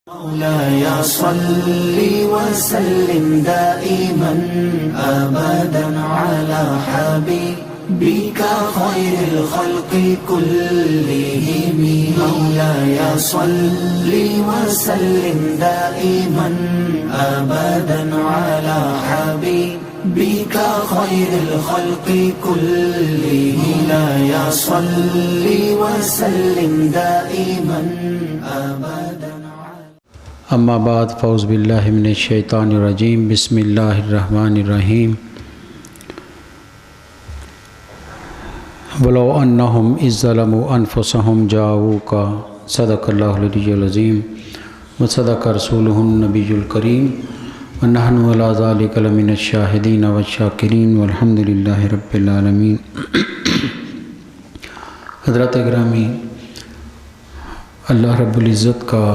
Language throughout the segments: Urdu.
مولاي صل وسلم دائما أبدا على حبيبك خير الخلق كلهم. مولاي صل وسلم دائما أبدا على حبيبك خير الخلق كلهم. مولاي صل وسلم دائما أبدا. اما بعد فاعوذ باللہ من الشیطان الرجیم بسم اللہ الرحمن الرحیم. ولو انہم اذ ظلموا انفسہم جاؤوک صدق اللہ العلی العظیم وصدق رسولہ النبی الکریم ونحن علی ذلک لمن الشاہدین والشاکرین والحمد للہ رب العالمین. حضرات گرامی، اللہ رب العزت کا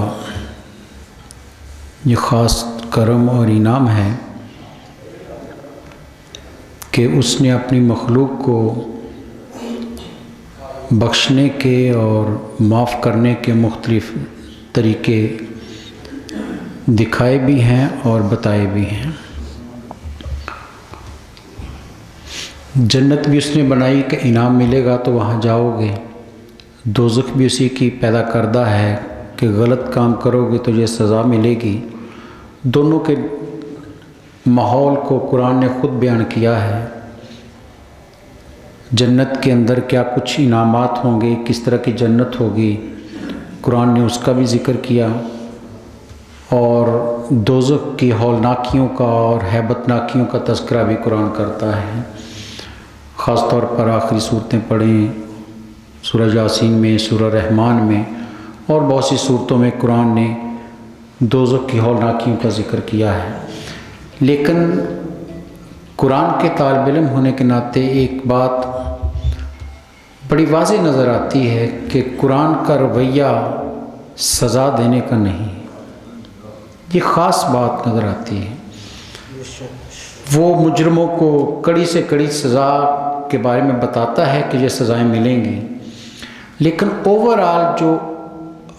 یہ خاص کرم اور انعام ہے کہ اس نے اپنی مخلوق کو بخشنے کے اور معاف کرنے کے مختلف طریقے دکھائے بھی ہیں اور بتائے بھی ہیں. جنت بھی اس نے بنائی کہ انعام ملے گا تو وہاں جاؤ گے. دوزخ بھی اسی کی پیدا کردہ ہے کہ غلط کام کرو گے تو یہ سزا ملے گی. دونوں کے ماحول کو قرآن نے خود بیان کیا ہے. جنت کے اندر کیا کچھ انعامات ہوں گے، کس طرح کی جنت ہوگی، قرآن نے اس کا بھی ذکر کیا. اور دوزخ کی ہولناکیوں کا اور ہیبت ناکیوں کا تذکرہ بھی قرآن کرتا ہے. خاص طور پر آخری صورتیں پڑھیں، سورہ یاسین میں، سورہ رحمان میں اور بہت سی صورتوں میں قرآن نے دوزخ کی ہولناکیوں کا ذکر کیا ہے. لیکن قرآن کے طالب علم ہونے کے ناطے ایک بات بڑی واضح نظر آتی ہے کہ قرآن کا رویہ سزا دینے کا نہیں. یہ خاص بات نظر آتی ہے. وہ مجرموں کو کڑی سے کڑی سزا کے بارے میں بتاتا ہے کہ یہ سزائیں ملیں گی، لیکن اوورآل جو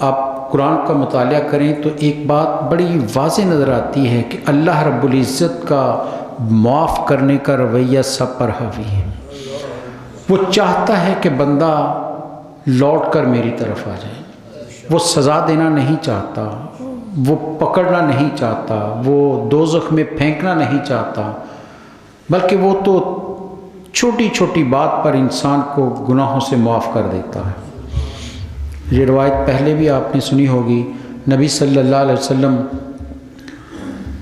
آپ قرآن کا مطالعہ کریں تو ایک بات بڑی واضح نظر آتی ہے کہ اللہ رب العزت کا معاف کرنے کا رویہ سب پر حاوی ہے. وہ چاہتا ہے کہ بندہ لوٹ کر میری طرف آ جائے. وہ سزا دینا نہیں چاہتا، وہ پکڑنا نہیں چاہتا، وہ دوزخ میں پھینکنا نہیں چاہتا، بلکہ وہ تو چھوٹی چھوٹی بات پر انسان کو گناہوں سے معاف کر دیتا ہے. یہ روایت پہلے بھی آپ نے سنی ہوگی. نبی صلی اللہ علیہ وسلم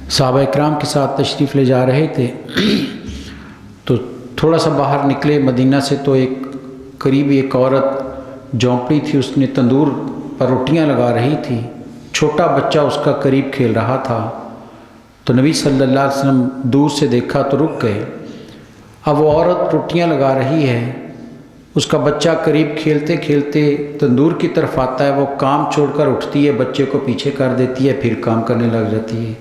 صحابہ اکرام کے ساتھ تشریف لے جا رہے تھے تو تھوڑا سا باہر نکلے مدینہ سے تو ایک قریبی ایک عورت جھونپڑی تھی، اس نے تندور پر روٹیاں لگا رہی تھی. چھوٹا بچہ اس کا قریب کھیل رہا تھا تو نبی صلی اللہ علیہ وسلم دور سے دیکھا تو رک گئے. اب وہ عورت روٹیاں لگا رہی ہے، اس کا بچہ قریب کھیلتے کھیلتے تندور کی طرف آتا ہے. وہ کام چھوڑ کر اٹھتی ہے، بچے کو پیچھے کر دیتی ہے، پھر کام کرنے لگ جاتی ہے.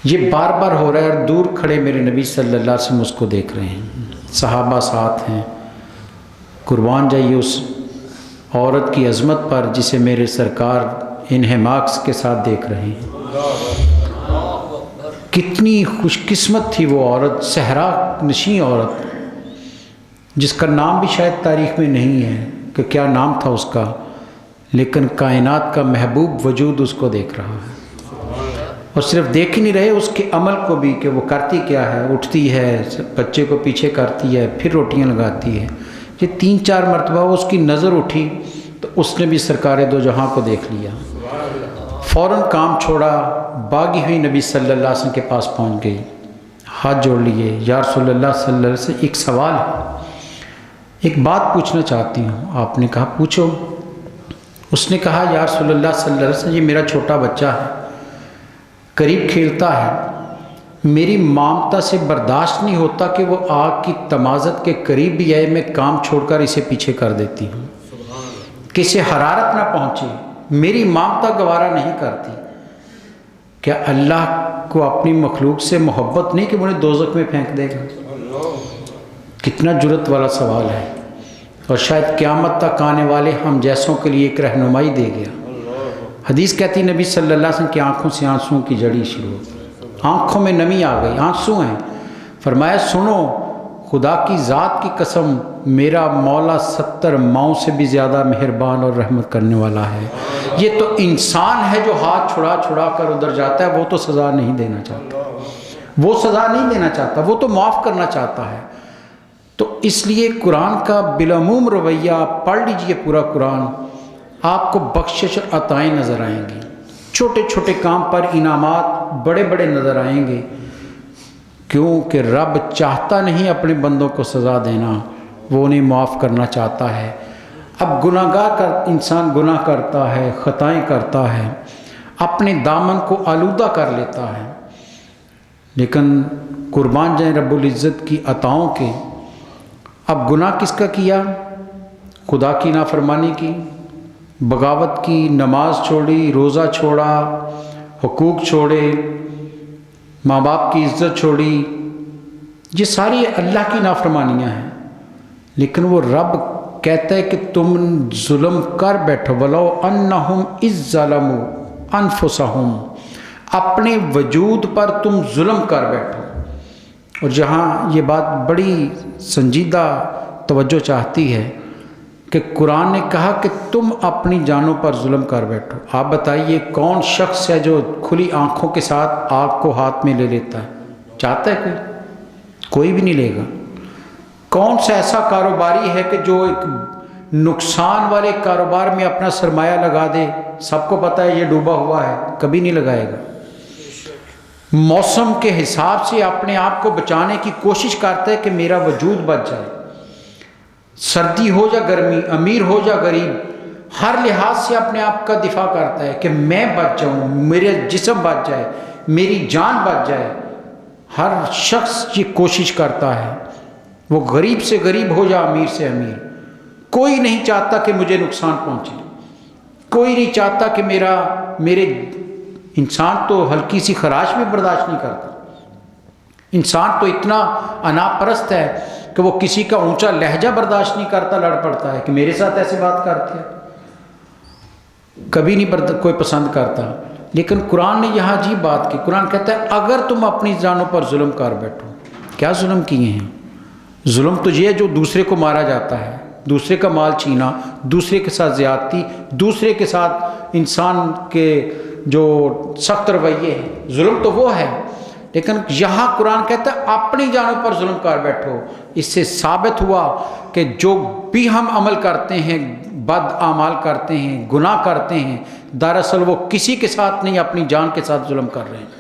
یہ بار بار ہو رہا ہے اور دور کھڑے میرے نبی صلی اللہ علیہ وسلم اس کو دیکھ رہے ہیں. صحابہ ساتھ ہیں. قربان جائیے اس عورت کی عظمت پر جسے میرے سرکار انہماک کے ساتھ دیکھ رہے ہیں. کتنی خوش قسمت تھی وہ عورت، صحرا نشین عورت، جس کا نام بھی شاید تاریخ میں نہیں ہے کہ کیا نام تھا اس کا، لیکن کائنات کا محبوب وجود اس کو دیکھ رہا ہے. اور صرف دیکھ ہی نہیں رہے، اس کے عمل کو بھی کہ وہ کرتی کیا ہے. اٹھتی ہے، بچے کو پیچھے کرتی ہے، پھر روٹیاں لگاتی ہے. یہ 3-4 مرتبہ اس کی نظر اٹھی تو اس نے بھی سرکار دو جہاں کو دیکھ لیا. فوراً کام چھوڑا، بھاگی ہوئی نبی صلی اللہ علیہ وسلم کے پاس پہنچ گئی. ہاتھ جوڑ لیے، یا رسول اللہ صلی اللہ علیہ وسلم ایک سوال ہے، ایک بات پوچھنا چاہتی ہوں. آپ نے کہا پوچھو. اس نے کہا یا رسول اللہ صلی اللہ علیہ وسلم، یہ میرا چھوٹا بچہ ہے، قریب کھیلتا ہے، میری مامتا سے برداشت نہیں ہوتا کہ وہ آگ کی تمازت کے قریب بھی آئے، میں کام چھوڑ کر اسے پیچھے کر دیتی ہوں کہ اسے حرارت نہ پہنچے. میری مامتا گوارا نہیں کرتی. کیا اللہ کو اپنی مخلوق سے محبت نہیں کہ انہیں دوزخ میں پھینک دے گا؟ کتنا جرأت والا سوال ہے. اور شاید قیامت تک آنے والے ہم جیسوں کے لیے ایک رہنمائی دے گیا. حدیث کہتی نبی صلی اللہ علیہ وسلم کی آنکھوں سے آنسوں کی جڑی شروع ہوتی، آنکھوں میں نمی آ گئی، آنسو ہیں۔ فرمایا سنو، خدا کی ذات کی قسم، میرا مولا 70 ماؤں سے بھی زیادہ مہربان اور رحمت کرنے والا ہے۔ یہ تو انسان ہے جو ہاتھ چھڑا چھڑا کر ادھر جاتا ہے، وہ تو سزا نہیں دینا چاہتا، وہ سزا نہیں دینا چاہتا، وہ تو معاف کرنا چاہتا ہے۔ تو اس لیے قرآن کا بالعموم رویہ، پڑھ لیجئے پورا قرآن، آپ کو بخشش اور عطائیں نظر آئیں گی، چھوٹے چھوٹے کام پر انعامات بڑے بڑے نظر آئیں گے، کیونکہ رب چاہتا نہیں اپنے بندوں کو سزا دینا، وہ انہیں معاف کرنا چاہتا ہے۔ اب گناہ گار انسان گناہ کرتا ہے، خطائیں کرتا ہے، اپنے دامن کو آلودہ کر لیتا ہے، لیکن قربان جائیں رب العزت کی عطاؤں کے۔ اب گناہ کس کا کیا؟ خدا کی نافرمانی کی، بغاوت کی، نماز چھوڑی، روزہ چھوڑا، حقوق چھوڑے، ماں باپ کی عزت چھوڑی، یہ ساری اللہ کی نافرمانیاں ہیں۔ لیکن وہ رب کہتا ہے کہ تم ظلم کر بیٹھو، وَلَوْ أَنَّهُمْ إِذْ ظَلَمُوا أَنفُسَهُمْ، اپنے وجود پر تم ظلم کر بیٹھو۔ اور جہاں یہ بات بڑی سنجیدہ توجہ چاہتی ہے کہ قرآن نے کہا کہ تم اپنی جانوں پر ظلم کر بیٹھو۔ آپ بتائیے کون شخص ہے جو کھلی آنکھوں کے ساتھ آگ کو ہاتھ میں لے لیتا ہے؟ چاہتا ہے کوئی بھی نہیں لے گا۔ کون سا ایسا کاروباری ہے کہ جو ایک نقصان والے کاروبار میں اپنا سرمایہ لگا دے؟ سب کو پتہ ہے یہ ڈوبا ہوا ہے، کبھی نہیں لگائے گا۔ موسم کے حساب سے اپنے آپ کو بچانے کی کوشش کرتا ہے کہ میرا وجود بچ جائے، سردی ہو یا گرمی، امیر ہو یا غریب، ہر لحاظ سے اپنے آپ کا دفاع کرتا ہے کہ میں بچ جاؤں، میرے جسم بچ جائے، میری جان بچ جائے۔ ہر شخص یہ کوشش کرتا ہے، وہ غریب سے غریب ہو یا امیر سے امیر، کوئی نہیں چاہتا کہ مجھے نقصان پہنچے، کوئی نہیں چاہتا کہ میرے انسان تو ہلکی سی خراش بھی برداشت نہیں کرتا۔ انسان تو اتنا انا پرست ہے کہ وہ کسی کا اونچا لہجہ برداشت نہیں کرتا، لڑ پڑتا ہے کہ میرے ساتھ ایسے بات کرتے ہیں، کبھی نہیں کوئی پسند کرتا۔ لیکن قرآن نے یہاں عجیب بات کی، قرآن کہتا ہے اگر تم اپنی جانوں پر ظلم کر بیٹھو۔ کیا ظلم کیے ہیں؟ ظلم تو یہ ہے جو دوسرے کو مارا جاتا ہے، دوسرے کا مال چھینا، دوسرے کے ساتھ زیادتی، دوسرے کے ساتھ انسان کے جو سخت رویے ہیں، ظلم تو وہ ہے۔ لیکن یہاں قرآن کہتا ہے اپنی جانوں پر ظلم کر بیٹھو۔ اس سے ثابت ہوا کہ جو بھی ہم عمل کرتے ہیں، بد اعمال کرتے ہیں، گناہ کرتے ہیں، دراصل وہ کسی کے ساتھ نہیں، اپنی جان کے ساتھ ظلم کر رہے ہیں۔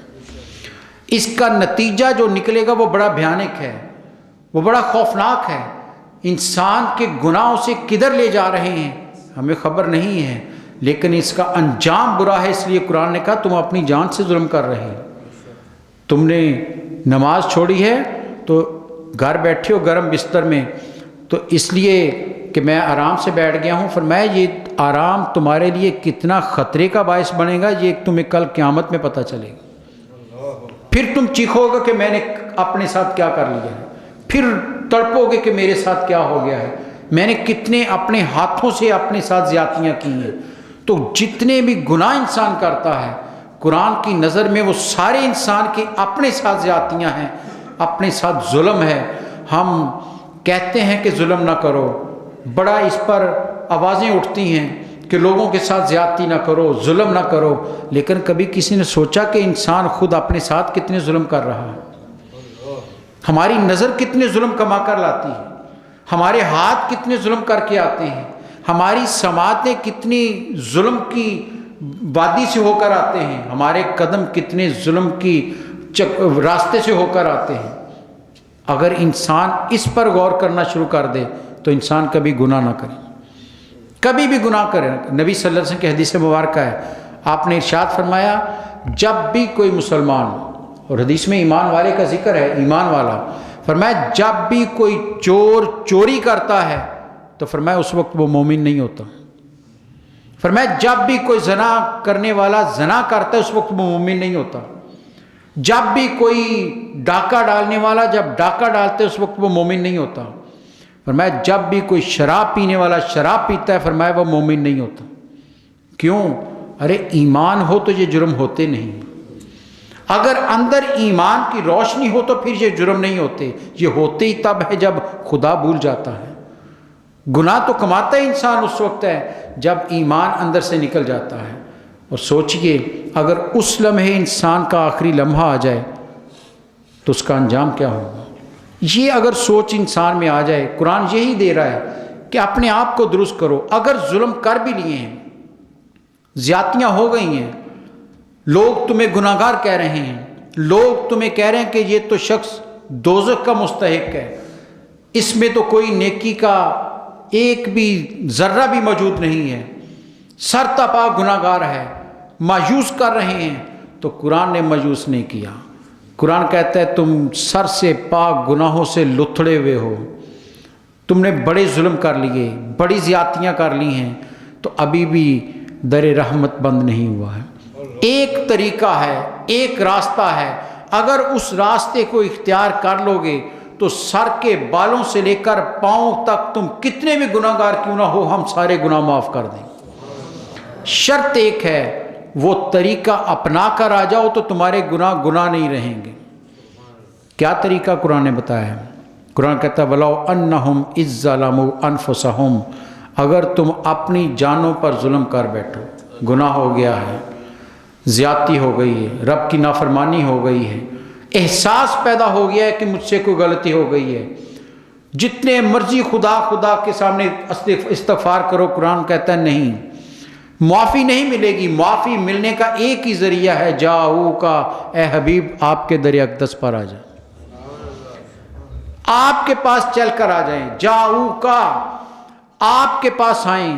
اس کا نتیجہ جو نکلے گا وہ بڑا بھیانک ہے، وہ بڑا خوفناک ہے۔ انسان کے گناہوں سے کدھر لے جا رہے ہیں ہمیں خبر نہیں ہے، لیکن اس کا انجام برا ہے۔ اس لیے قرآن نے کہا تم اپنی جان سے ظلم کر رہے ہیں۔ تم نے نماز چھوڑی ہے تو گھر بیٹھے ہو گرم بستر میں، تو اس لیے کہ میں آرام سے بیٹھ گیا ہوں، فرمایا یہ آرام تمہارے لیے کتنا خطرے کا باعث بنے گا یہ تمہیں کل قیامت میں پتہ چلے گا۔ پھر تم چیخو گے کہ میں نے اپنے ساتھ کیا کر لیا ہے، پھر تڑپو گے کہ میرے ساتھ کیا ہو گیا ہے، میں نے کتنے اپنے ہاتھوں سے اپنے ساتھ زیادتیاں کی ہیں۔ تو جتنے بھی گناہ انسان کرتا ہے قرآن کی نظر میں وہ سارے انسان کے اپنے ساتھ زیادتیاں ہیں، اپنے ساتھ ظلم ہے۔ ہم کہتے ہیں کہ ظلم نہ کرو، بڑا اس پر آوازیں اٹھتی ہیں کہ لوگوں کے ساتھ زیادتی نہ کرو، ظلم نہ کرو، لیکن کبھی کسی نے سوچا کہ انسان خود اپنے ساتھ کتنے ظلم کر رہا ہے؟ ہماری نظر کتنے ظلم کما کر لاتی ہے، ہمارے ہاتھ کتنے ظلم کر کے آتے ہیں، ہماری سماعتیں کتنی ظلم کی وادی سے ہو کر آتے ہیں، ہمارے قدم کتنے ظلم کی راستے سے ہو کر آتے ہیں۔ اگر انسان اس پر غور کرنا شروع کر دے تو انسان کبھی گناہ نہ کرے، کبھی بھی گناہ کرے۔ نبی صلی اللہ علیہ وسلم کی حدیث مبارکہ ہے، آپ نے ارشاد فرمایا جب بھی کوئی مسلمان، اور حدیث میں ایمان والے کا ذکر ہے، ایمان والا، فرمایا جب بھی کوئی چور چوری کرتا ہے تو فرمایا اس وقت وہ مومن نہیں ہوتا۔ فرمایا جب بھی کوئی زنا کرنے والا زنا کرتا ہے اس وقت وہ مومن نہیں ہوتا۔ جب بھی کوئی ڈاکہ ڈالنے والا جب ڈاکہ ڈالتا ہے اس وقت وہ مومن نہیں ہوتا۔ فرمایا جب بھی کوئی شراب پینے والا شراب پیتا ہے فرمایا وہ مومن نہیں ہوتا۔ کیوں؟ ارے ایمان ہو تو یہ جرم ہوتے نہیں، اگر اندر ایمان کی روشنی ہو تو پھر یہ جرم نہیں ہوتے، یہ ہوتے ہی تب ہے جب خدا بھول جاتا ہے۔ گناہ تو کماتا ہے انسان اس وقت ہے جب ایمان اندر سے نکل جاتا ہے۔ اور سوچئے اگر اس لمحے انسان کا آخری لمحہ آ جائے تو اس کا انجام کیا ہوگا؟ یہ اگر سوچ انسان میں آ جائے، قرآن یہی دے رہا ہے کہ اپنے آپ کو درست کرو۔ اگر ظلم کر بھی لیے ہیں، زیادتیاں ہو گئی ہیں، لوگ تمہیں گناہگار کہہ رہے ہیں، لوگ تمہیں کہہ رہے ہیں کہ یہ تو شخص دوزخ کا مستحق ہے، اس میں تو کوئی نیکی کا ایک بھی ذرہ بھی موجود نہیں ہے، سر تپا گناہگار ہے، مایوس کر رہے ہیں، تو قرآن نے مایوس نہیں کیا۔ قرآن کہتا ہے تم سر سے پاک گناہوں سے لتھڑے ہوئے ہو، تم نے بڑے ظلم کر لیے، بڑی زیادتیاں کر لی ہیں، تو ابھی بھی در رحمت بند نہیں ہوا ہے۔ ایک طریقہ ہے، ایک راستہ ہے، اگر اس راستے کو اختیار کر لو گے تو سر کے بالوں سے لے کر پاؤں تک تم کتنے بھی گناہگار کیوں نہ ہو، ہم سارے گناہ معاف کر دیں۔ شرط ایک ہے، وہ طریقہ اپنا کر آ جاؤ تو تمہارے گناہ نہیں رہیں گے۔ کیا طریقہ قرآن نے بتایا ہے؟ قرآن کہتا ہے وَلَوْ أَنَّهُمْ إِذْ ظَلَمُوا أَنفُسَهُمْ، اگر تم اپنی جانوں پر ظلم کر بیٹھو، گناہ ہو گیا ہے، زیادتی ہو گئی ہے، رب کی نافرمانی ہو گئی ہے، احساس پیدا ہو گیا ہے کہ مجھ سے کوئی غلطی ہو گئی ہے، جتنے مرضی خدا کے سامنے استغفار کرو، قرآن کہتا ہے نہیں، معافی نہیں ملے گی۔ معافی ملنے کا ایک ہی ذریعہ ہے، جاؤ کا، اے حبیب آپ کے در اقدس پر آ جائیں، آپ کے پاس چل کر آ جائیں، جاؤ کا، آپ کے پاس آئیں،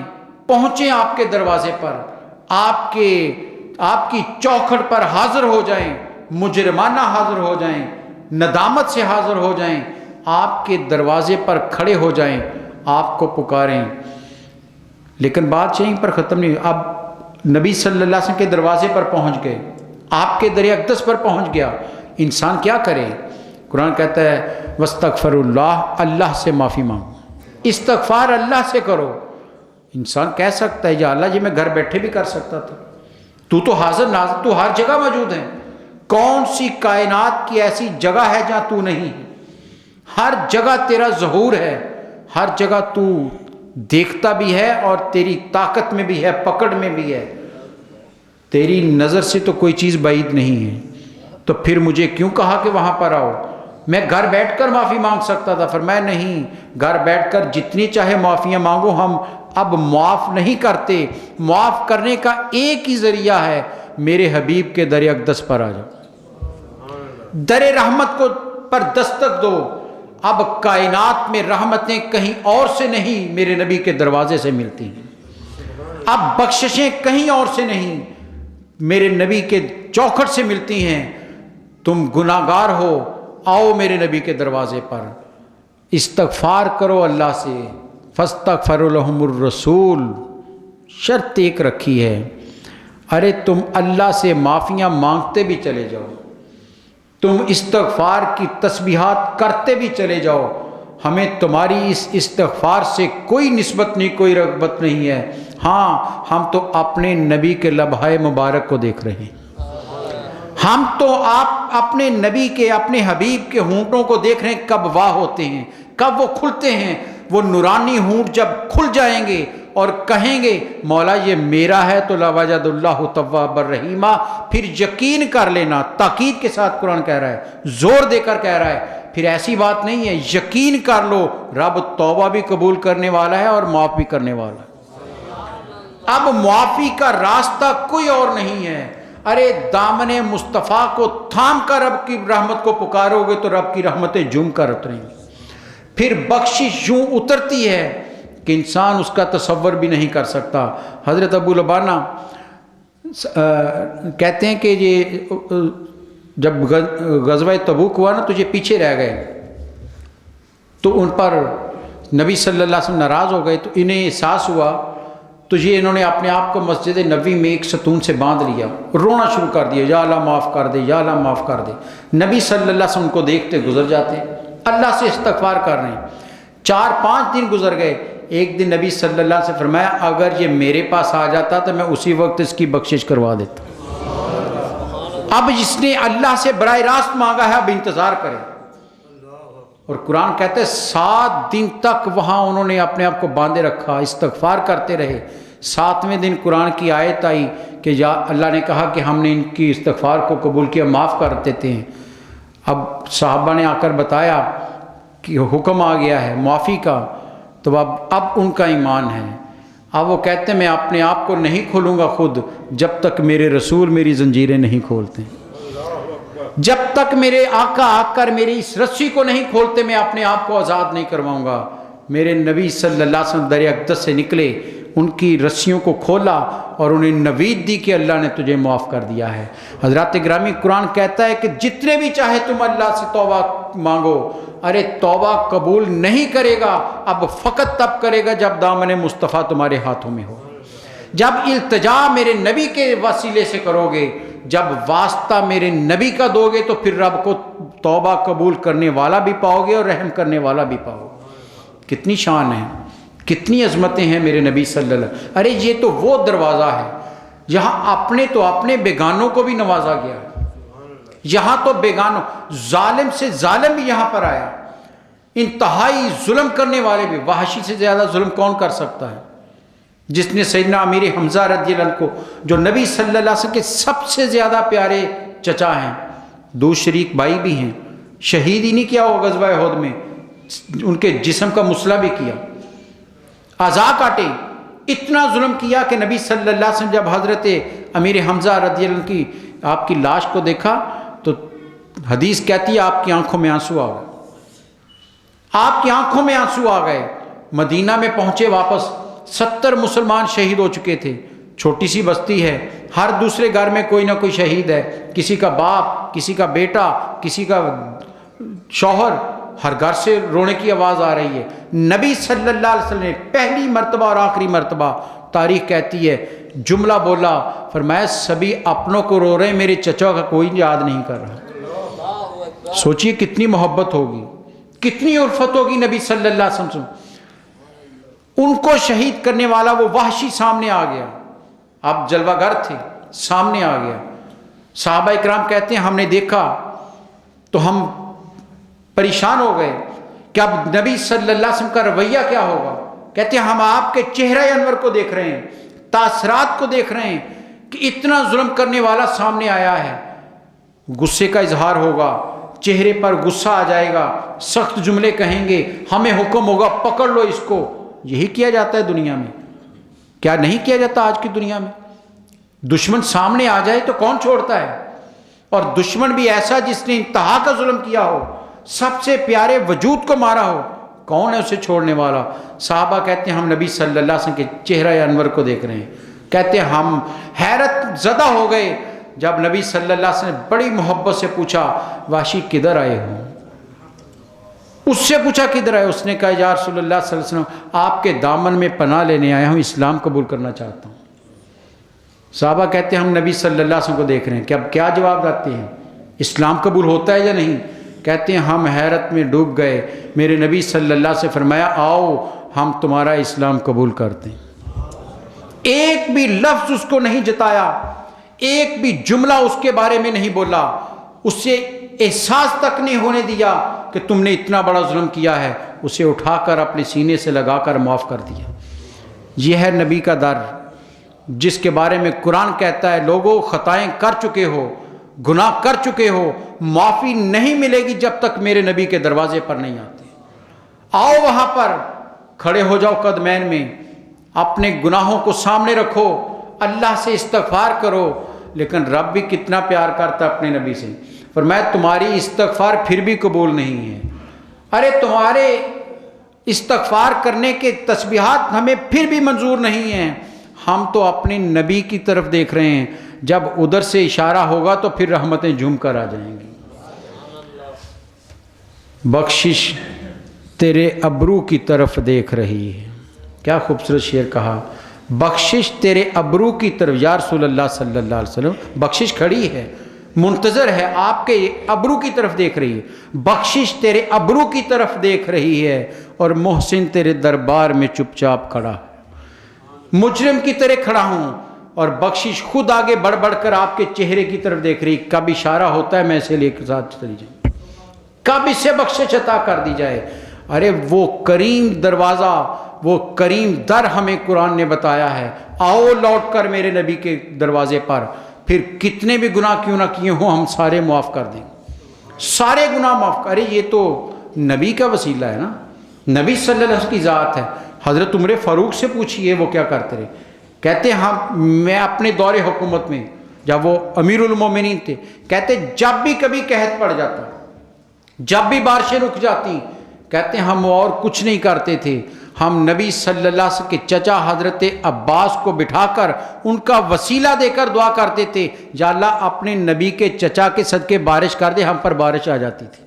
پہنچیں آپ کے دروازے پر، آپ کی چوکھٹ پر حاضر ہو جائیں، مجرمانہ حاضر ہو جائیں، ندامت سے حاضر ہو جائیں، آپ کے دروازے پر کھڑے ہو جائیں، آپ کو پکاریں۔ لیکن بات یہیں پر ختم نہیں، اب نبی صلی اللہ علیہ وسلم کے دروازے پر پہنچ گئے، آپ کے در اقدس پر پہنچ گیا، انسان کیا کرے؟ قرآن کہتا ہے وَاسْتَغْفِرُوا اللَّهَ، اللہ سے معافی مانگو، استغفار اللہ سے کرو۔ انسان کہہ سکتا ہے یا اللہ جی میں گھر بیٹھے بھی کر سکتا تھا، تو تو حاضر ناظر، تو ہر جگہ موجود ہے، کون سی کائنات کی ایسی جگہ ہے جہاں تو نہیں؟ ہر جگہ تیرا ظہور ہے، ہر جگہ تو دیکھتا بھی ہے اور تیری طاقت میں بھی ہے، پکڑ میں بھی ہے، تیری نظر سے تو کوئی چیز بعید نہیں ہے، تو پھر مجھے کیوں کہا کہ وہاں پر آؤ؟ میں گھر بیٹھ کر معافی مانگ سکتا تھا، فرمایا نہیں، گھر بیٹھ کر جتنی چاہے معافیاں مانگو، ہم اب معاف نہیں کرتے، معاف کرنے کا ایک ہی ذریعہ ہے، میرے حبیب کے در اقدس پر آ جاؤ، در رحمت کو پر دستک دو۔ اب کائنات میں رحمتیں کہیں اور سے نہیں، میرے نبی کے دروازے سے ملتی ہیں، اب بخششیں کہیں اور سے نہیں، میرے نبی کے چوکھٹ سے ملتی ہیں۔ تم گناہگار ہو، آؤ میرے نبی کے دروازے پر، استغفار کرو اللہ سے، فاستغفر لهم الرسول، شرط ایک رکھی ہے، ارے تم اللہ سے معافیاں مانگتے بھی چلے جاؤ، تم استغفار کی تسبیحات کرتے بھی چلے جاؤ، ہمیں تمہاری اس استغفار سے کوئی نسبت نہیں، کوئی رغبت نہیں ہے، ہاں ہم تو اپنے نبی کے لمحہ مبارک کو دیکھ رہے ہیں، ہم تو آپ اپنے نبی کے، اپنے حبیب کے ہونٹوں کو دیکھ رہے ہیں، کب واہ ہوتے ہیں، کب وہ کھلتے ہیں، وہ نورانی ہونٹ جب کھل جائیں گے اور کہیں گے مولا یہ میرا ہے تو لوجد اللہ توابا رحیمہ، پھر یقین کر لینا، تاکید کے ساتھ قرآن کہہ رہا ہے، زور دے کر کہہ رہا ہے، پھر ایسی بات نہیں ہے، یقین کر لو رب توبہ بھی قبول کرنے والا ہے اور معاف بھی کرنے والا ہے۔ اب معافی کا راستہ کوئی اور نہیں ہے، ارے دامن مصطفیٰ کو تھام کر رب کی رحمت کو پکارو گے تو رب کی رحمتیں جم کر اتریں گی، پھر بخشش یوں اترتی ہے کہ انسان اس کا تصور بھی نہیں کر سکتا۔ حضرت ابو لبانہ کہتے ہیں کہ یہ جب غزوہ تبوک ہوا نا تو یہ پیچھے رہ گئے، تو ان پر نبی صلی اللہ علیہ وسلم ناراض ہو گئے، تو انہیں احساس ہوا، تو یہ انہوں نے اپنے آپ کو مسجد نبوی میں ایک ستون سے باندھ لیا، رونا شروع کر دیا، یا اللہ معاف کر دے، یا اللہ معاف کر دے۔ نبی صلی اللہ علیہ وسلم ان کو دیکھتے گزر جاتے، اللہ سے استغفار کر رہے ہیں، 4-5 دن گزر گئے، ایک دن نبی صلی اللہ علیہ وسلم سے فرمایا اگر یہ میرے پاس آ جاتا تو میں اسی وقت اس کی بخشش کروا دیتا۔ اب جس نے اللہ سے براہ راست مانگا ہے اب انتظار کرے۔ اور قرآن کہتے ہیں 7 دن تک وہاں انہوں نے اپنے آپ کو باندھے رکھا، استغفار کرتے رہے۔ 7ویں دن قرآن کی آیت آئی کہ یا اللہ نے کہا کہ ہم نے ان کی استغفار کو قبول کیا، معاف کر دیتے ہیں۔ اب صحابہ نے آ کر بتایا کہ حکم آ گیا ہے معافی کا، تو اب ان کا ایمان ہے۔ اب وہ کہتے ہیں میں اپنے آپ کو نہیں کھولوں گا خود جب تک میرے رسول میری زنجیریں نہیں کھولتے، جب تک میرے آقا آ کر میری اس رسی کو نہیں کھولتے میں اپنے آپ کو آزاد نہیں کرواؤں گا۔ میرے نبی صلی اللہ علیہ وسلم دریا اقدس سے نکلے، ان کی رسیوں کو کھولا اور انہیں نوید دی کہ اللہ نے تجھے معاف کر دیا ہے۔ حضرات گرامی، قرآن کہتا ہے کہ جتنے بھی چاہے تم اللہ سے توبہ مانگو، ارے توبہ قبول نہیں کرے گا، اب فقط تب کرے گا جب دامن مصطفیٰ تمہارے ہاتھوں میں ہو، جب التجا میرے نبی کے وسیلے سے کرو گے، جب واسطہ میرے نبی کا دو گے تو پھر رب کو توبہ قبول کرنے والا بھی پاؤ گے اور رحم کرنے والا بھی پاؤ گے۔ کتنی شان ہے، کتنی عظمتیں ہیں میرے نبی صلی اللہ علیہ وسلم۔ ارے یہ تو وہ دروازہ ہے جہاں اپنے بیگانوں کو بھی نوازا گیا، یہاں تو بیگانوں، ظالم سے ظالم بھی یہاں پر آیا، انتہائی ظلم کرنے والے بھی۔ وحشی سے زیادہ ظلم کون کر سکتا ہے؟ جس نے سیدنا امیر حمزہ رضی اللہ عنہ کو، جو نبی صلی اللہ علیہ وسلم کے سب سے زیادہ پیارے چچا ہیں، 2 شریک بھائی بھی ہیں، شہید ہی نہیں کیا وہ غزوہ احد میں، ان کے جسم کا مسئلہ بھی کیا، اعضاء کاٹے، اتنا ظلم کیا کہ نبی صلی اللہ علیہ وسلم جب حضرت امیر حمزہ رضی اللہ عنہ کی آپ کی لاش کو دیکھا تو حدیث کہتی ہے آپ کی آنکھوں میں آنسو آ گئے، آپ کی آنکھوں میں آنسو آ گئے۔ مدینہ میں پہنچے واپس، 70 مسلمان شہید ہو چکے تھے، چھوٹی سی بستی ہے، ہر دوسرے گھر میں کوئی نہ کوئی شہید ہے، کسی کا باپ، کسی کا بیٹا، کسی کا شوہر، ہر گھر سے رونے کی آواز آ رہی ہے۔ نبی صلی اللہ علیہ وسلم نے پہلی مرتبہ اور آخری مرتبہ، تاریخ کہتی ہے، جملہ بولا، فرمایا سبھی اپنوں کو رو رہے ہیں، میرے چچا کا کوئی یاد نہیں کر رہا۔ سوچئے کتنی محبت ہوگی، کتنی الفت ہوگی نبی صلی اللہ علیہ وسلم۔ ان کو شہید کرنے والا وہ وحشی سامنے آ گیا، آپ جلوہ گر تھے، سامنے آ گیا۔ صحابہ اکرام کہتے ہیں ہم نے دیکھا تو ہم پریشان ہو گئے کہ اب نبی صلی اللہ علیہ وسلم کا رویہ کیا ہوگا۔ کہتے ہیں ہم آپ کے چہرہ انور کو دیکھ رہے ہیں، تاثرات کو دیکھ رہے ہیں کہ اتنا ظلم کرنے والا سامنے آیا ہے، غصے کا اظہار ہوگا، چہرے پر غصہ آ جائے گا، سخت جملے کہیں گے، ہمیں حکم ہوگا پکڑ لو اس کو۔ یہی کیا جاتا ہے دنیا میں، کیا نہیں کیا جاتا آج کی دنیا میں؟ دشمن سامنے آ جائے تو کون چھوڑتا ہے؟ اور دشمن بھی ایسا جس نے انتہا کا ظلم کیا ہو، سب سے پیارے وجود کو مارا ہو، کون ہے اسے چھوڑنے والا؟ صحابہ کہتے ہیں ہم نبی صلی اللہ علیہ وسلم کے چہرہ انور کو دیکھ رہے ہیں، کہتے ہیں ہم حیرت زدہ ہو گئے جب نبی صلی اللہ علیہ وسلم نے بڑی محبت سے پوچھا وحشی کدھر آئے ہو؟ اس سے پوچھا کدھر آئے؟ اس نے کہا یا رسول اللہ صلی اللہ علیہ وسلم آپ کے دامن میں پناہ لینے آیا ہوں، اسلام قبول کرنا چاہتا ہوں۔ صحابہ کہتے ہیں ہم نبی صلی اللہ علیہ وسلم کو دیکھ رہے ہیں کہ اب کیا جواب دیتے ہیں، اسلام قبول ہوتا ہے یا نہیں؟ کہتے ہیں ہم حیرت میں ڈوب گئے، میرے نبی صلی اللہ علیہ وسلم سے فرمایا آؤ ہم تمہارا اسلام قبول کرتے ہیں۔ ایک بھی لفظ اس کو نہیں جتایا، ایک بھی جملہ اس کے بارے میں نہیں بولا، اس سے احساس تک نہیں ہونے دیا کہ تم نے اتنا بڑا ظلم کیا ہے، اسے اٹھا کر اپنے سینے سے لگا کر معاف کر دیا۔ یہ ہے نبی کا در، جس کے بارے میں قرآن کہتا ہے لوگوں خطائیں کر چکے ہو، گناہ کر چکے ہو، معافی نہیں ملے گی جب تک میرے نبی کے دروازے پر نہیں آتے۔ آؤ وہاں پر کھڑے ہو جاؤ قدمین میں، اپنے گناہوں کو سامنے رکھو، اللہ سے استغفار کرو۔ لیکن رب بھی کتنا پیار کرتا اپنے نبی سے، فرمایا تمہاری استغفار پھر بھی قبول نہیں ہے، ارے تمہارے استغفار کرنے کے تسبیحات ہمیں پھر بھی منظور نہیں ہیں، ہم تو اپنے نبی کی طرف دیکھ رہے ہیں، جب ادھر سے اشارہ ہوگا تو پھر رحمتیں جھوم کر آ جائیں گی۔ بخشش تیرے ابرو کی طرف دیکھ رہی ہے، کیا خوبصورت شعر کہا، بخشش تیرے ابرو کی طرف، یا رسول اللہ صلی اللہ علیہ وسلم بخشش کھڑی ہے، منتظر ہے، آپ کے ابرو کی طرف دیکھ رہی ہے، بخشش تیرے ابرو کی طرف دیکھ رہی ہے، اور محسن تیرے دربار میں چپ چاپ کھڑا ہے۔ مجرم کی طرح کھڑا ہوں اور بخشش خود آگے بڑھ بڑھ کر آپ کے چہرے کی طرف دیکھ رہی، کب اشارہ ہوتا ہے میں اسے لے کے ساتھ چلی جائیں، کب اسے بخشش عطا کر دی جائے۔ ارے وہ کریم دروازہ، وہ کریم در ہمیں قرآن نے بتایا ہے، آؤ لوٹ کر میرے نبی کے دروازے پر، پھر کتنے بھی گناہ کیوں نہ کیے ہوں ہم سارے معاف کر دیں، سارے گناہ معاف کر۔ ارے یہ تو نبی کا وسیلہ ہے نا، نبی صلی اللہ علیہ وسلم کی ذات ہے۔ حضرت عمر فاروق سے پوچھئے وہ کیا کرتے رہے، کہتے میں اپنے دور حکومت میں جب وہ امیر المومنین تھے، کہتے جب بھی کبھی قحط پڑ جاتا، جب بھی بارشیں رک جاتی، کہتے ہم اور کچھ نہیں کرتے تھے، ہم نبی صلی اللہ علیہ وسلم کے چچا حضرت عباس کو بٹھا کر ان کا وسیلہ دے کر دعا کرتے تھے، یا اللہ اپنے نبی کے چچا کے صدقے بارش کر دے، ہم پر بارش آ جاتی تھی۔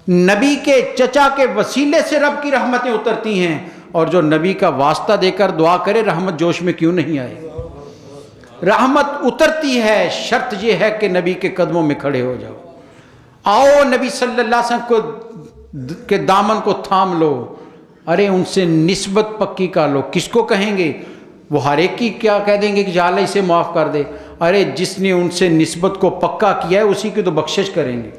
نبی کے چچا کے وسیلے سے رب کی رحمتیں اترتی ہیں، اور جو نبی کا واسطہ دے کر دعا کرے رحمت جوش میں کیوں نہیں آئے؟ رحمت اترتی ہے، شرط یہ ہے کہ نبی کے قدموں میں کھڑے ہو جاؤ، آؤ نبی صلی اللہ علیہ وسلم کے دامن کو تھام لو، ارے ان سے نسبت پکی کر لو۔ کس کو کہیں گے؟ وہ ہر ایک کی کیا کہہ دیں گے کہ یا اللہ اسے معاف کر دے؟ ارے جس نے ان سے نسبت کو پکا کیا ہے اسی کی تو بخشش کریں گے،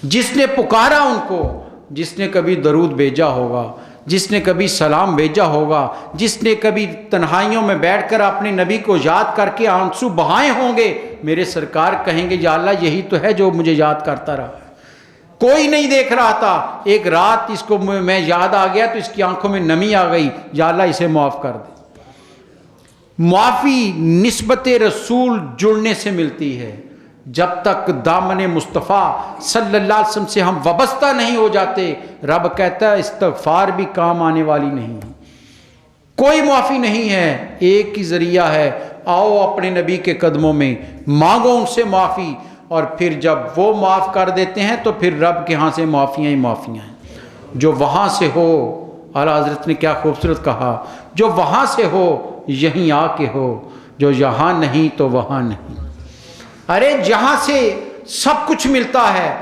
جس نے پکارا ان کو، جس نے کبھی درود بھیجا ہوگا، جس نے کبھی سلام بھیجا ہوگا، جس نے کبھی تنہائیوں میں بیٹھ کر اپنے نبی کو یاد کر کے آنسو بہائے ہوں گے، میرے سرکار کہیں گے یا اللہ یہی تو ہے جو مجھے یاد کرتا رہا۔ کوئی نہیں دیکھ رہا تھا، ایک رات اس کو میں یاد آ گیا تو اس کی آنکھوں میں نمی آ گئی، یا اللہ اسے معاف کر دے۔ معافی نسبت رسول جڑنے سے ملتی ہے، جب تک دامن مصطفیٰ صلی اللہ علیہ وسلم سے ہم وابستہ نہیں ہو جاتے، رب کہتا ہے استغفار بھی کام آنے والی نہیں، کوئی معافی نہیں ہے، ایک ہی ذریعہ ہے، آؤ اپنے نبی کے قدموں میں مانگو ان سے معافی، اور پھر جب وہ معاف کر دیتے ہیں تو پھر رب کے ہاں سے معافیاں ہی معافیاں ہیں۔ جو وہاں سے ہو، اعلیٰ حضرت نے کیا خوبصورت کہا، جو وہاں سے ہو یہیں آ کے ہو، جو یہاں نہیں تو وہاں نہیں۔ ارے جہاں سے سب کچھ ملتا ہے،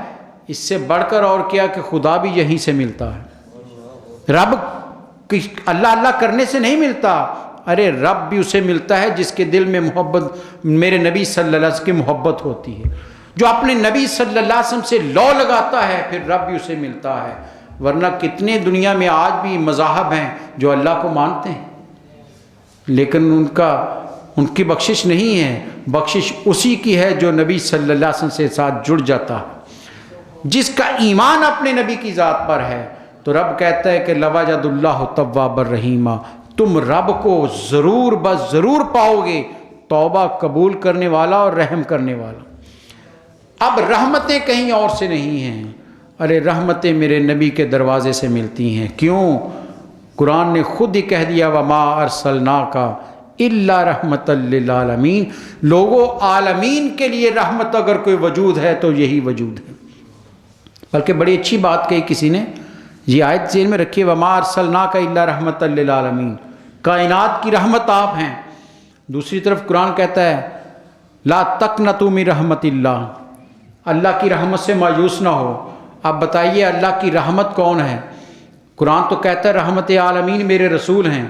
اس سے بڑھ کر اور کیا کہ خدا بھی یہیں سے ملتا ہے۔ رب اللہ اللہ کرنے سے نہیں ملتا، ارے رب بھی اسے ملتا ہے جس کے دل میں محبت، میرے نبی صلی اللہ علیہ وسلم کی محبت ہوتی ہے، جو اپنے نبی صلی اللہ علیہ وسلم سے لو لگاتا ہے، پھر رب بھی اسے ملتا ہے۔ ورنہ کتنے دنیا میں آج بھی مذاہب ہیں جو اللہ کو مانتے ہیں لیکن ان کی بخشش نہیں ہے، بخشش اسی کی ہے جو نبی صلی اللہ علیہ وسلم سے ساتھ جڑ جاتا ہے، جس کا ایمان اپنے نبی کی ذات پر ہے۔ تو رب کہتا ہے کہ لوجد اللہ تواب الرحیم، تم رب کو ضرور بس ضرور پاؤ گے، توبہ قبول کرنے والا اور رحم کرنے والا۔ اب رحمتیں کہیں اور سے نہیں ہیں، ارے رحمتیں میرے نبی کے دروازے سے ملتی ہیں۔ کیوں؟ قرآن نے خود ہی کہہ دیا وما ارسلناک الا رحمت للعالمین، لوگوں عالمین کے لیے رحمت اگر کوئی وجود ہے تو یہی وجود ہے۔ بلکہ بڑی اچھی بات کہی کسی نے، یہ آیت ذہن میں رکھیے، وما ارسلناک الا رحمت للعالمین، کائنات کی رحمت آپ ہیں۔ دوسری طرف قرآن کہتا ہے لا تقنطوا من رحمت اللہ، اللہ کی رحمت سے مایوس نہ ہو۔ اب بتائیے اللہ کی رحمت کون ہے؟ قرآن تو کہتا ہے رحمت عالمین میرے رسول ہیں،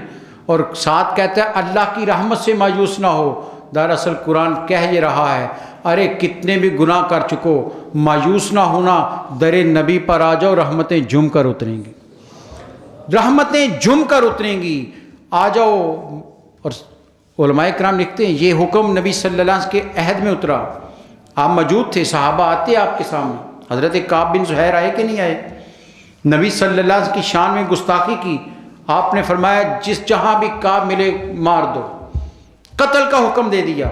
اور ساتھ کہتا ہے اللہ کی رحمت سے مایوس نہ ہو۔ دراصل قرآن کہہ یہ رہا ہے ارے کتنے بھی گناہ کر چکو، مایوس نہ ہونا، در نبی پر آ جاؤ، رحمتیں جم کر اتریں گی، رحمتیں جم کر اتریں گی، آ جاؤ۔ اور علماء کرام لکھتے ہیں یہ حکم نبی صلی اللہ علیہ وسلم کے عہد میں اترا، آپ موجود تھے، صحابہ آتے آپ کے سامنے، حضرت کعب بن زہیر آئے کہ نہیں آئے؟ نبی صلی اللہ علیہ وسلم کی شان میں گستاخی کی، آپ نے فرمایا جس جہاں بھی کعب ملے مار دو، قتل کا حکم دے دیا۔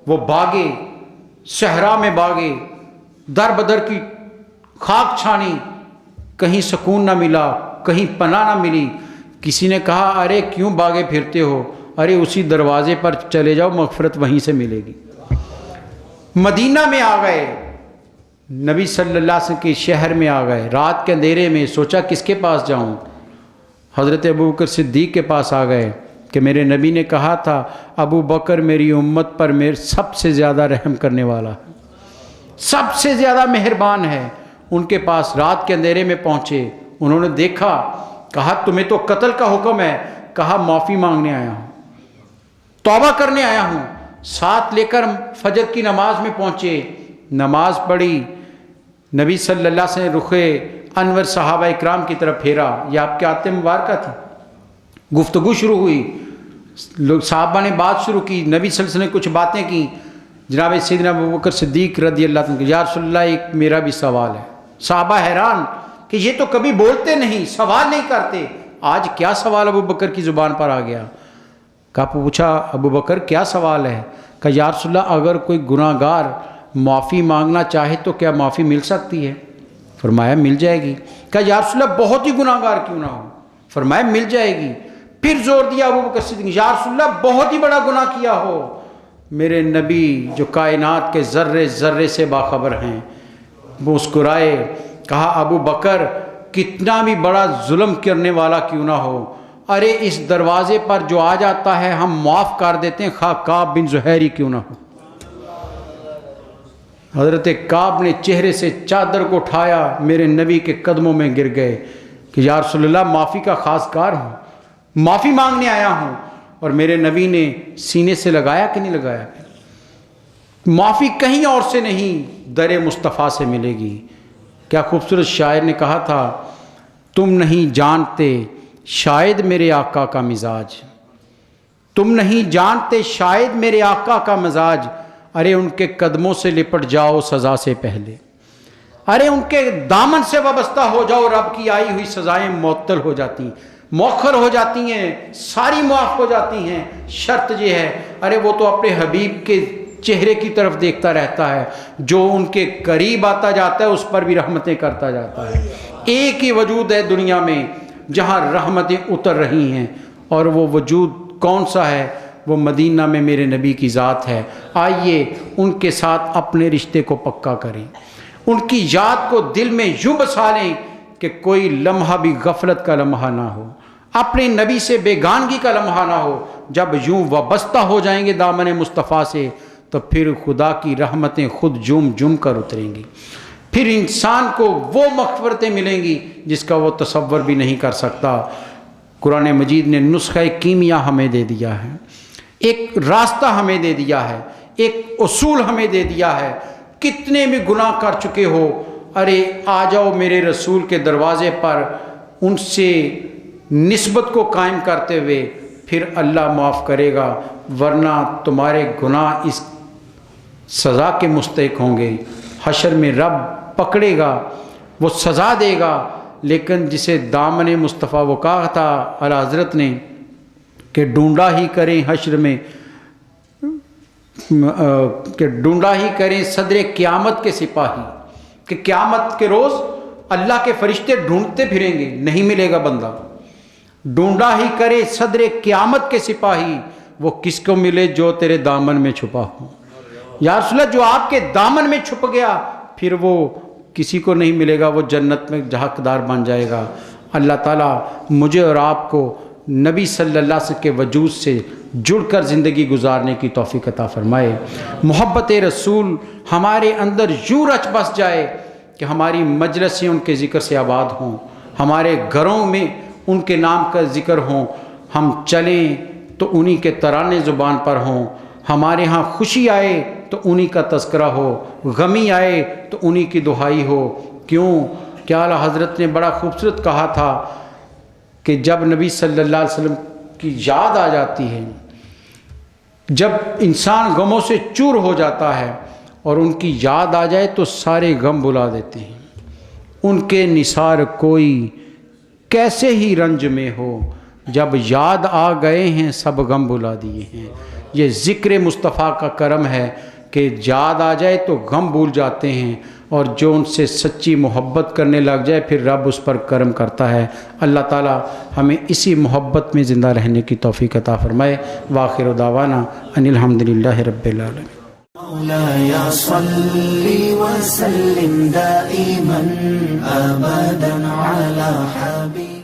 وہ بھاگے، صحرا میں بھاگے، در بدر کی خاک چھانی، کہیں سکون نہ ملا، کہیں پناہ نہ ملی۔ کسی نے کہا ارے کیوں بھاگے پھرتے ہو؟ ارے اسی دروازے پر چلے جاؤ، مغفرت وہیں سے ملے گی۔ مدینہ میں آ گئے، نبی صلی اللہ علیہ وسلم کے شہر میں آ گئے، رات کے اندھیرے میں سوچا کس کے پاس جاؤں؟ حضرت ابوبکر صدیق کے پاس آ گئے، کہ میرے نبی نے کہا تھا ابو بکر میری امت پر میرے سب سے زیادہ رحم کرنے والا ہے، سب سے زیادہ مہربان ہے۔ ان کے پاس رات کے اندھیرے میں پہنچے، انہوں نے دیکھا، کہا تمہیں تو قتل کا حکم ہے، کہا معافی مانگنے آیا ہوں، توبہ کرنے آیا ہوں۔ ساتھ لے کر فجر کی نماز میں پہنچے، نماز پڑھی، نبی صلی اللہ علیہ وسلم رخ انور صحابہ اکرام کی طرف پھیرا، یہ آپ کے آتے مبارکہ تھی، گفتگو شروع ہوئی، لوگ صحابہ نے بات شروع کی، نبی صلی اللہ علیہ وسلم نے کچھ باتیں کی، جناب سیدنا ابوبکر صدیق رضی اللہ عنہ یا رسول اللہ ایک میرا بھی سوال ہے۔ صحابہ حیران کہ یہ تو کبھی بولتے نہیں، سوال نہیں کرتے، آج کیا سوال ابوبکر کی زبان پر آ گیا؟ کہا پوچھا ابوبکر کیا سوال ہے؟ کہا یا رسول اللہ اگر کوئی گناہ گار معافی مانگنا چاہے تو کیا معافی مل سکتی ہے؟ فرمایا مل جائے گی۔ کہا یا رسول اللہ بہت ہی گناہ گار کیوں نہ ہو؟ فرمایا مل جائے گی۔ پھر زور دیا ابوبکر صدیق، یا رسول اللہ بہت ہی بڑا گناہ کیا ہو؟ میرے نبی جو کائنات کے ذرے ذرے سے باخبر ہیں مسکرائے، کہا ابو بکر کتنا بھی بڑا ظلم کرنے والا کیوں نہ ہو، ارے اس دروازے پر جو آ جاتا ہے ہم معاف کر دیتے ہیں، خواہ کعب بن زہیر ہی کیوں نہ ہو۔ حضرت کعب نے چہرے سے چادر کو اٹھایا، میرے نبی کے قدموں میں گر گئے کہ یا رسول اللہ معافی کا خاص کار ہوں، معافی مانگنے آیا ہوں۔ اور میرے نبی نے سینے سے لگایا کہ نہیں لگایا؟ معافی کہیں اور سے نہیں، در مصطفیٰ سے ملے گی۔ کیا خوبصورت شاعر نے کہا تھا، تم نہیں جانتے شاید میرے آقا کا مزاج، تم نہیں جانتے شاید میرے آقا کا مزاج، ارے ان کے قدموں سے لپٹ جاؤ سزا سے پہلے، ارے ان کے دامن سے وابستہ ہو جاؤ، رب کی آئی ہوئی سزائیں معطل ہو جاتی ہیں، مؤخر ہو جاتی ہیں، ساری معاف ہو جاتی ہیں۔ شرط یہ ہے، ارے وہ تو اپنے حبیب کے چہرے کی طرف دیکھتا رہتا ہے، جو ان کے قریب آتا جاتا ہے اس پر بھی رحمتیں کرتا جاتا ہے۔ ایک ہی وجود ہے دنیا میں جہاں رحمتیں اتر رہی ہیں، اور وہ وجود کون سا ہے؟ وہ مدینہ میں میرے نبی کی ذات ہے۔ آئیے ان کے ساتھ اپنے رشتے کو پکا کریں، ان کی یاد کو دل میں یوں بسا لیں کہ کوئی لمحہ بھی غفلت کا لمحہ نہ ہو، اپنے نبی سے بیگانگی کا لمحہ نہ ہو۔ جب یوں وابستہ ہو جائیں گے دامن مصطفیٰ سے تو پھر خدا کی رحمتیں خود جم جم کر اتریں گی، پھر انسان کو وہ مغفرتیں ملیں گی جس کا وہ تصور بھی نہیں کر سکتا۔ قرآن مجید نے نسخہ کیمیا ہمیں دے دیا ہے، ایک راستہ ہمیں دے دیا ہے، ایک اصول ہمیں دے دیا ہے۔ کتنے بھی گناہ کر چکے ہو، ارے آ جاؤ میرے رسول کے دروازے پر، ان سے نسبت کو قائم کرتے ہوئے، پھر اللہ معاف کرے گا، ورنہ تمہارے گناہ اس سزا کے مستحق ہوں گے۔ حشر میں رب پکڑے گا، وہ سزا دے گا، لیکن جسے دامن مصطفیٰ وہ کہا تھا اعلیٰ حضرت نے کہ ڈھونڈا ہی کریں حشر میں، کہ ڈھونڈا ہی کریں صدر قیامت کے سپاہی، کہ قیامت کے روز اللہ کے فرشتے ڈھونڈتے پھریں گے، نہیں ملے گا بندہ۔ ڈھونڈا ہی کرے صدر قیامت کے سپاہی، وہ کس کو ملے جو تیرے دامن میں چھپا ہو۔ یا رسول اللہ جو آپ کے دامن میں چھپ گیا پھر وہ کسی کو نہیں ملے گا، وہ جنت میں حقدار بن جائے گا۔ اللہ تعالیٰ مجھے اور آپ کو نبی صلی اللہ علیہ وسلم کے وجود سے جڑ کر زندگی گزارنے کی توفیق عطا فرمائے۔ محبت رسول ہمارے اندر یوں رچ بس جائے کہ ہماری مجلسیں ان کے ذکر سے آباد ہوں، ہمارے گھروں میں ان کے نام کا ذکر ہوں، ہم چلیں تو انہی کے ترانے زبان پر ہوں، ہمارے ہاں خوشی آئے تو انہی کا تذکرہ ہو، غمی آئے تو انہی کی دعائی ہو۔ کیوں کہ اعلیٰ حضرت نے بڑا خوبصورت کہا تھا کہ جب نبی صلی اللہ علیہ وسلم کی یاد آ جاتی ہے، جب انسان غموں سے چور ہو جاتا ہے اور ان کی یاد آ جائے تو سارے غم بلا دیتے ہیں۔ ان کے نثار کوئی کیسے ہی رنج میں ہو، جب یاد آ گئے ہیں سب غم بلا دیے ہیں۔ یہ ذکر مصطفیٰ کا کرم ہے کہ یاد آ جائے تو غم بھول جاتے ہیں، اور جو ان سے سچی محبت کرنے لگ جائے پھر رب اس پر کرم کرتا ہے۔ اللہ تعالیٰ ہمیں اسی محبت میں زندہ رہنے کی توفیق عطا فرمائے۔ وآخر دعوانا ان الحمدللہ رب العالمین۔ مولاي صل وسلم دائما أبدا على حبيبك